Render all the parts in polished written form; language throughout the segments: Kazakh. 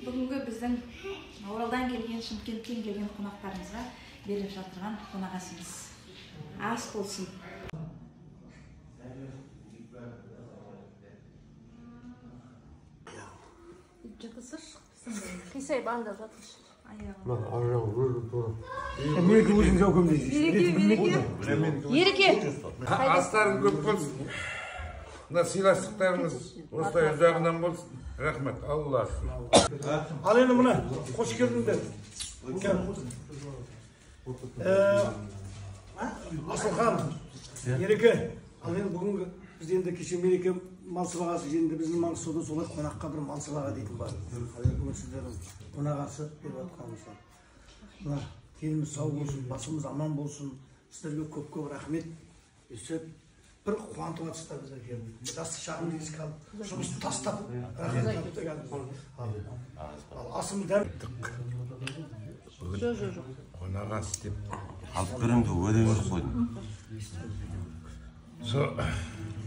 бүгінгі біздің Оралдан келген, Шымкенттен келген қонақтарымызға беріп жатырған қонақасымыз ас болсын. Қисай баңдап жатыршы. Мереке өзің жауқым дейсіз. Ереке! Астарың көп болсын. Мына сыйластықтарыңыз осылай ұзағынан болсын. Рахмет, Алла. Ал енді мына, қош келдіңдер. Асылхан, Ереке, ал енді бүгінгі біз енді кеше мереке мал сыбағасы енді біздің Маңғыстауда солай қонаққа бір мал сыбаға дейтін бар. Ал енді бүгін сіздердің қонағасы деп жатқанымыз бар. Мына келіміз сау болсын, басымыз аман болсын. Сіздерге көп-көп рахмет. Өсіп бір қуантып жатсыздар біздер келіп. Жастық шағымды еске алып, жұмысты тастап, рахмет айтып келдіңіз. Ал асымыз дәм. Жоқ. Қонағасы деп. Алып көрімді өре өз қойдым.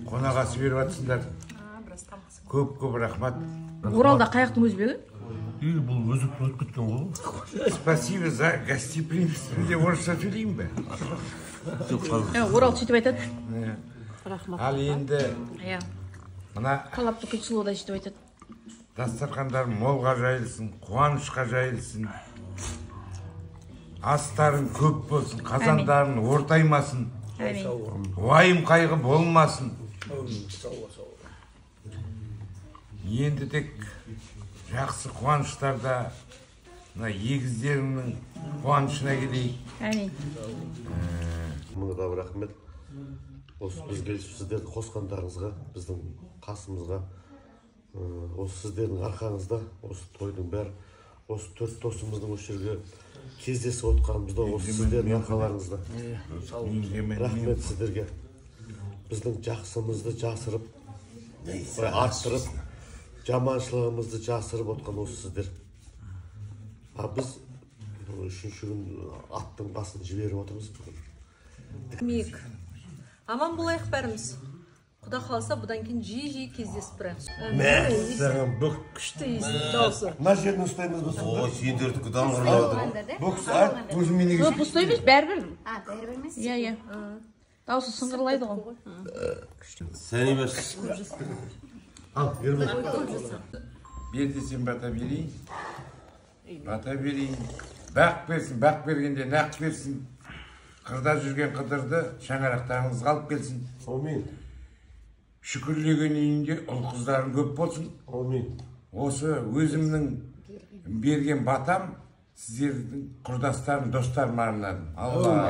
Қонағасы беріп жатсыңдар. Көп рахмат. Оралда қаяқтың өзі бегі? Бұл өзіп өтіп кеткен ғой. Спасибо за гостеприимство. Де орысша сөйлеймін бе? Орал сөйтіп айтады. Рахмат. Ал енді мына Қалапты күтсілуда сөйтіп айтады. дастархандар молға жайылсын, қуанышқа жайылсын. Астарын көп болсын, қазандарың ортаймасын. Уайым қайғы болмасын. Енді тек жақсы қуаныштарда мына егіздеріңнің қуанышына келейік. Әмин. Мыңға рахмет. Осы бізге сіздерді қосқандарыңызға, біздің қасымызға, осы сіздердің арқаңызда, осы тойдың бәрі, осы төрт досымыздың осы жерге кездесіп отқанымызда, осы сіздердің арқаларыңызда. Рахмет сіздерге. Біздің жақсымызды жасырып, арттырып, жаманшылығымызды жасырып отқан осы сіздер. Біз үшінші күн аттың басын жіберіп отырмыз. Мек. Аман болайық бәріміз. Құда қаласа бұдан кейін жиі кездесіп біреміз. Саған бүк. Күшті естіп дауысы. Мына жерін ұстаймыз ба? О, сендерді күдан ғырлады. Бүкс, өзіме неге Көп ұстай емес, бәрібір. Бәрібір емес. Иә. Дауысы сыңғырлайды ғой. Сән емес. Ал, ербол. бер десем бата берейін. Бата берейін. Бақ берсін, бақ бергенде нақ берсін. Қырда жүрген қыдырды шаңырақтарыңызға алып келсін. Амин. Шүкірлеген үйінде ұл қыздарың көп болсын. Амин. Осы өзімнің берген батам сіздердің құрдастарым, достарым арнадым. Алла.